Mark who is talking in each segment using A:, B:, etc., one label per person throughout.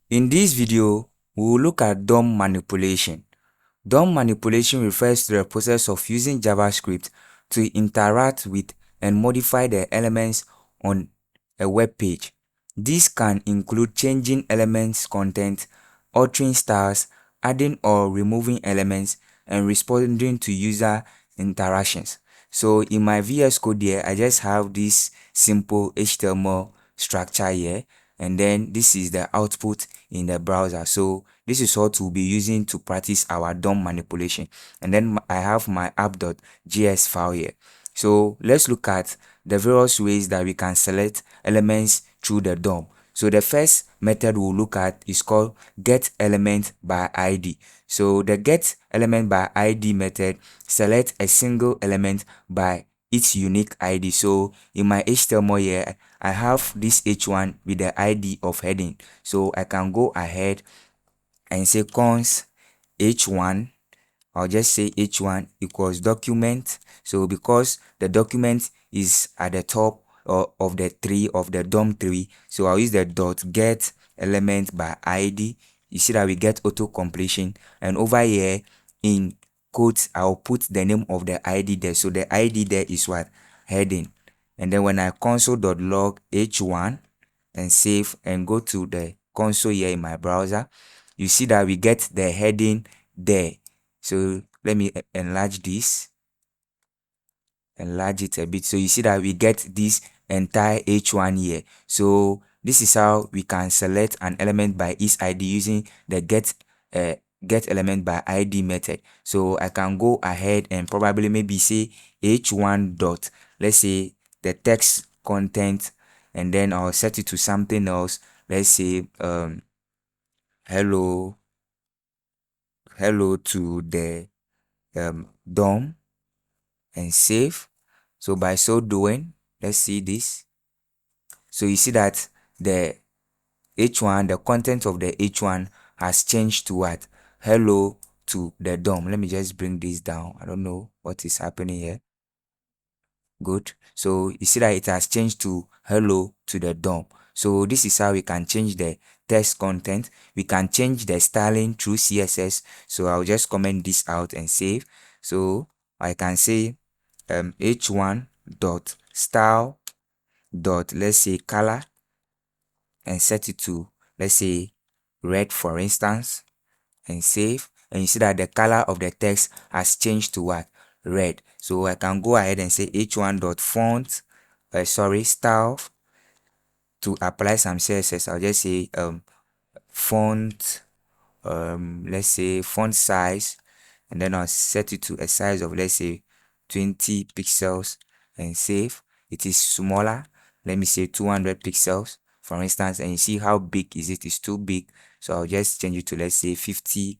A: In this video, we will look at DOM manipulation. DOM manipulation refers to the process of using JavaScript to interact with and modify the elements on a web page. This can include changing elements content, altering styles, adding or removing elements, and responding to user interactions. So in my VS Code here, I just have this simple HTML structure here, and then this is the output in the browser. So this is what we'll be using to practice our DOM manipulation. And then I have my app.js file here. So let's look at the various ways that we can select elements through the DOM. So the first method we'll look at is called getElementsById. So the getElementsById method selects a single element by its unique ID. So in my HTML here, I have this h1 with the ID of heading. So I can go ahead and say const h1. I'll just say h1 equals document. So because the document is at the top of the tree of the DOM tree, so I'll use the dot get element by ID. You see that we get auto completion, and over here in quotes I'll put the name of the ID there. So the ID there is what? Heading. And then when I console.log h1 and save and go to the console here in my browser, you see that we get the heading there. So let me enlarge this, enlarge it a bit. So you see that we get this entire h1 here. So this is how we can select an element by its ID using the getElementsById method. So I can go ahead and probably maybe say h1 dot, let's say the text content, and then I'll set it to something else. Let's say hello to the DOM and save. So by so doing, let's see this. So you see that the h1, the content of the h1 has changed to what? Hello to the DOM. Let me just bring this down. I don't know what is happening here. Good. So you see that it has changed to hello to the DOM. So this is how we can change the text content. We can change the styling through CSS. So I'll just comment this out and save. So I can say h1 dot style dot, let's say, color, and set it to, let's say, red for instance, and save. And you see that the color of the text has changed to what? Red. So I can go ahead and say h1 dot font style. To apply some CSS, I'll just say font, let's say font size, and then I'll set it to a size of, let's say, 20 pixels and save. It is smaller, let me say 200 pixels for instance, and you see how big is it? It's too big, so I'll just change it to, let's say, 50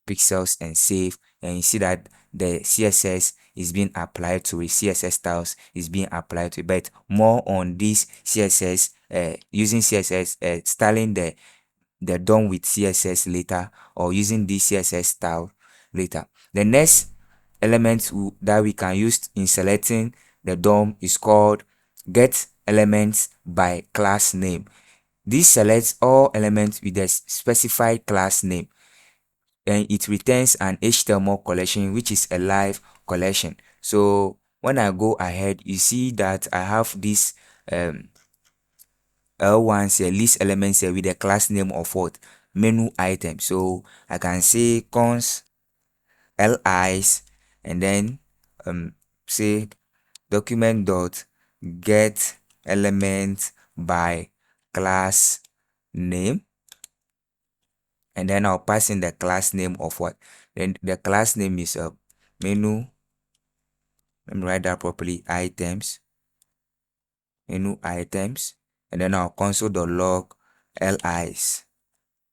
A: pixels and save. And you see that the CSS is being applied to it, CSS styles is being applied to it. But more on this CSS, using CSS, styling the DOM with CSS later, or using this CSS style later. The next element that we can use in selecting the DOM is called getElementsByClassName. This selects all elements with a specified class name, and it returns an HTML collection which is a live collection. So when I go ahead, you see that I have this L1 here, list elements here with the class name of what? Menu item. So I can say const lis, and then say document dot get element by class name, and then I'll pass in the class name of what? Then the class name is menu. Let me write that properly. Items, menu items, and then I'll console.log lis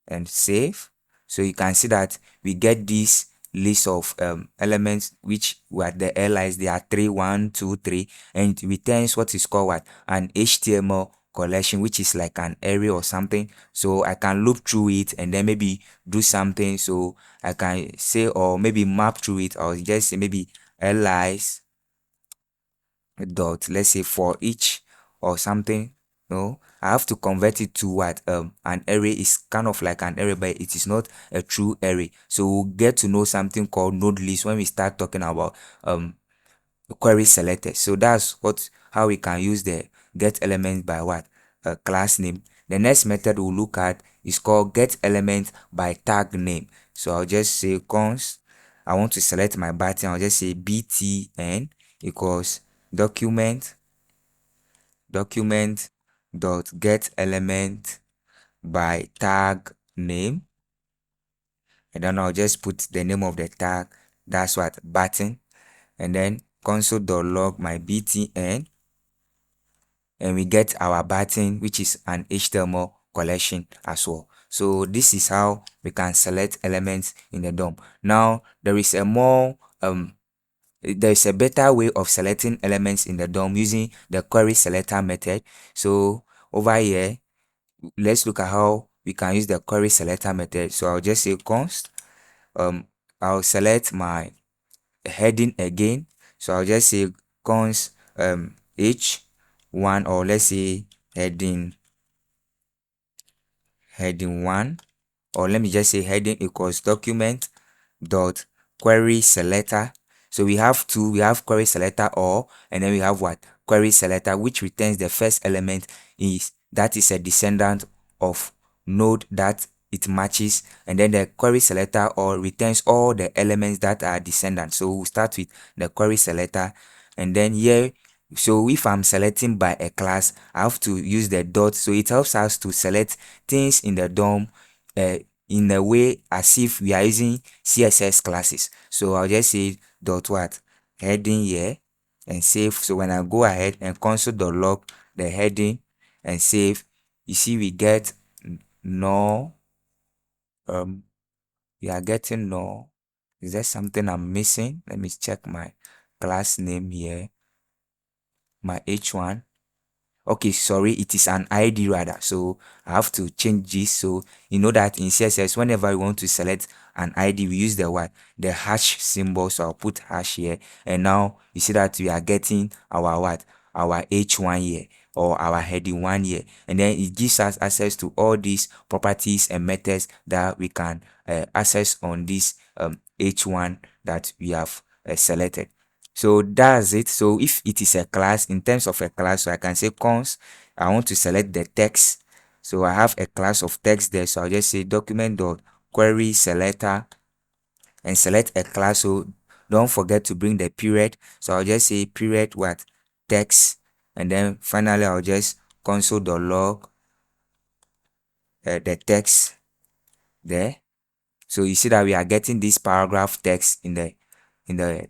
A: and save. So you can see that we get this list of elements which were the lis. There are 3, 1, 2, 3, and it returns what is called what? An HTML collection, which is like an array or something. So I can loop through it and then maybe do something. So I can say, or maybe map through it, or just say maybe lis dot, let's say, for each or something. No, I have to convert it to what an array. Is kind of like an array, but it is not a true array. So we'll get to know something called node list when we start talking about query selector. So that's how we can use the get elements by what class name. The next method we'll look at is called get element by tag name. So I'll just say const, I want to select my button. I'll just say btn equals document dot get element by tag name, and then I'll just put the name of the tag, that's what button, and then console.log my btn, and we get our button, which is an HTML collection as well. So this is how we can select elements in the DOM. Now there is a better way of selecting elements in the DOM using the query selector method. So over here, let's look at how we can use the query selector method. So I'll just say const, I'll select my heading again. So I'll just say const h1, or let's say heading 1, or let me just say heading equals document dot query selector. So we have two. We have query selector all, and then we have what query selector, which returns the first element that is a descendant of node that it matches, and then the query selector all returns all the elements that are descendants. So we'll start with the query selector, and then here, so if I'm selecting by a class, I have to use the dot. So it helps us to select things in the DOM in a way as if we are using CSS classes. So I'll just say dot what heading here and save. So when I go ahead and console.log the heading and save, you see we get no, we are getting no. Is there something I'm missing? Let me check my class name here, my h1. Okay, sorry, it is an ID rather. So I have to change this. So you know that in CSS, whenever we want to select an ID, we use the what? The hash symbol. So I'll put hash here. And now you see that we are getting our what? Our H1 here, or our heading 1 here. And then it gives us access to all these properties and methods that we can access on this H1 that we have selected. So that's it. So if it is a class, in terms of a class, so I can say const, I want to select the text. So I have a class of text there. So I'll just say document dot query selector and select a class. So don't forget to bring the period. So I'll just say period what text, and then finally I'll just console.log the text there. So you see that we are getting this paragraph text in the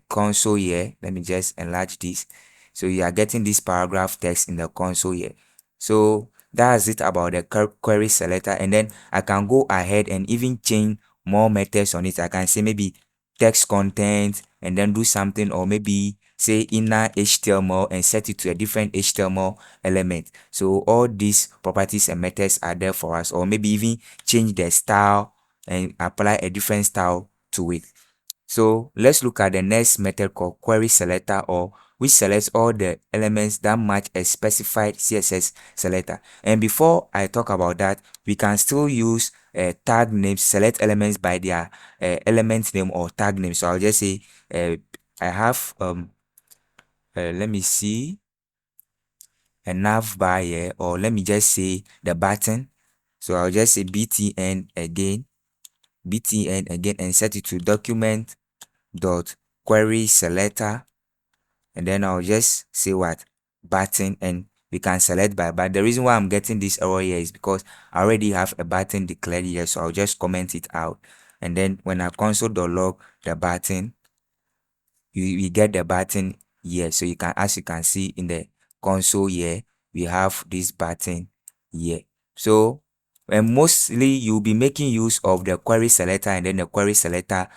A: console here. Let me just enlarge this. So you are getting this paragraph text in the console here. So that's it about the query selector. And then I can go ahead and even change more methods on it. I can say maybe text content and then do something, or maybe say inner HTML and set it to a different HTML element. So all these properties and methods are there for us, or maybe even change the style and apply a different style to it. So let's look at the next method called querySelectorAll, which selects all the elements that match a specified CSS selector. And before I talk about that, we can still use tag names, select elements by their element name or tag name. So I'll just say I have let me see a nav bar here, or let me just say the button. So I'll just say btn again, and set it to document dot query selector, and then I'll just say what button, and we can select by. But the reason why I'm getting this error here is because I already have a button declared here. So I'll just comment it out, and then when I console.log the button, we get the button here. So you can, as you can see in the console here, we have this button here. So and mostly you'll be making use of the query selector and then the query selector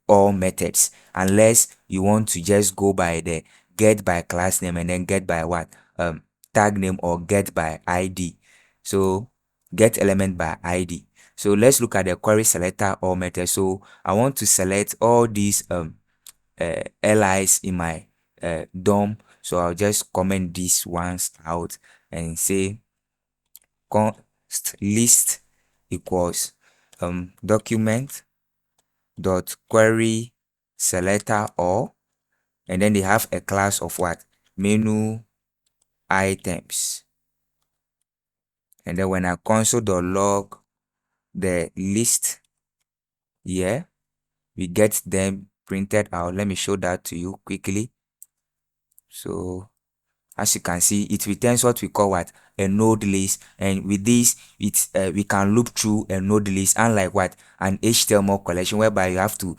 A: all methods, unless you want to just go by the get by class name and then get by what tag name, or get by ID. So get element by ID. So let's look at the query selector all method. So I want to select all these LIs in my DOM. So I'll just comment these ones out and say const list equals document dot query selector all, and then they have a class of what? Menu items. And then when I console.log the list here, we get them printed out. Let me show that to you quickly. So as you can see, it returns what we call what? A node list. And with this, we can loop through a node list, unlike what? An HTML collection, whereby you have to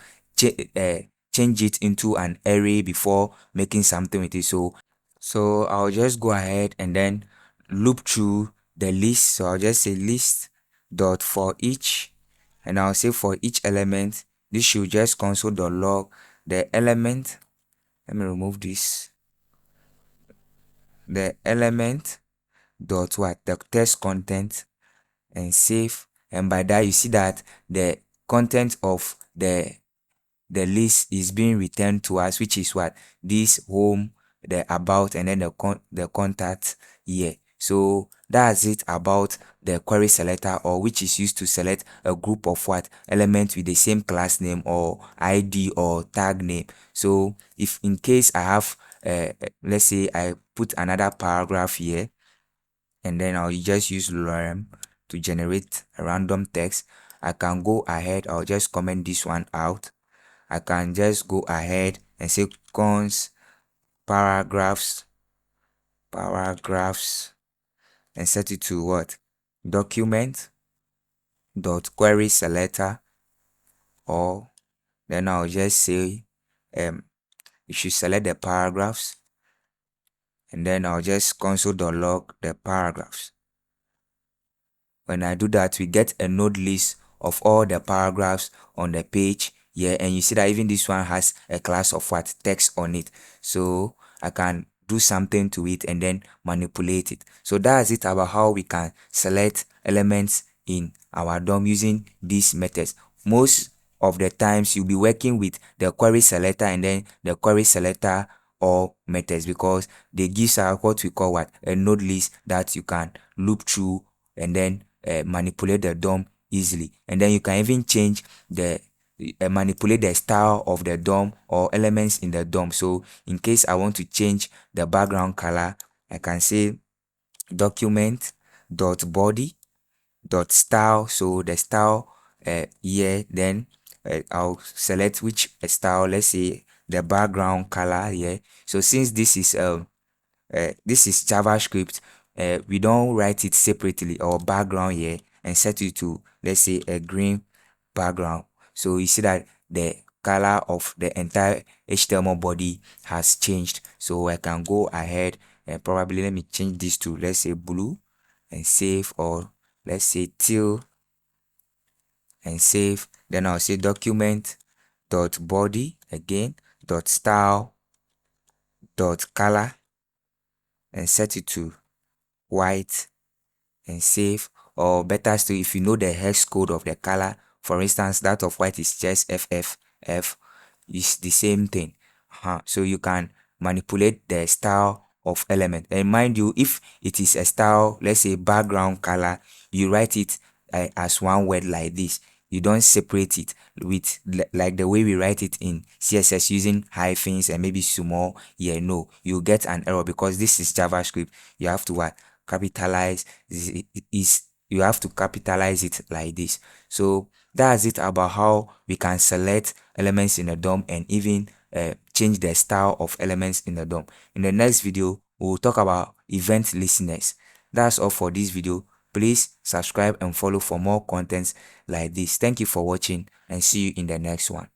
A: change it into an array before making something with it. So I'll just go ahead and then loop through the list. So I'll just say list dot for each, and I'll say for each element, this should just console.log the element. Let me remove this. The element dot what? The text content, and save. And by that, you see that the content of the list is being returned to us, which is what? This home, the about, and then the contact here. So that's it about the query selector, or which is used to select a group of what? Elements with the same class name or ID or tag name. So if in case I have let's say I put another paragraph here, and then I'll just use lorem to generate a random text, I can go ahead, I'll just comment this one out. I can just go ahead and say cons paragraphs, and set it to what? Document dot query selector, or then I'll just say you should select the paragraphs, and then I'll just console.log the paragraphs. When I do that, we get a node list of all the paragraphs on the page here, and you see that even this one has a class of what? Text on it. So I can do something to it and then manipulate it. So that's it about how we can select elements in our DOM using these methods. Most of the times you'll be working with the query selector and then the query selector all methods, because they give us what we call what? A node list that you can loop through and then manipulate the DOM easily. And then you can even change the manipulate the style of the DOM or elements in the DOM. So in case I want to change the background color, I can say document dot body dot style. So the style here, then I'll select which style. Let's say the background color here. So since this is JavaScript, we don't write it separately, or background here, and set it to, let's say, a green background. So you see that the color of the entire HTML body has changed. So I can go ahead and probably let me change this to, let's say, blue, and save, or let's say teal, and save. Then I'll say document dot body again dot style dot color, and set it to white, and save. Or better still, if you know the hex code of the color, for instance that of white is just FFF, is the same thing. So you can manipulate the style of element. And mind you, if it is a style, let's say background color, you write it as one word like this. You don't separate it with like the way we write it in CSS using hyphens and maybe small. Yeah, no, you get an error, because this is JavaScript. You have to what? Capitalize you have to capitalize it like this. So that's it about how we can select elements in a DOM and even change the style of elements in the DOM. In the next video, we'll talk about event listeners. That's all for this video. Please subscribe and follow for more contents like this. Thank you for watching, and see you in the next one.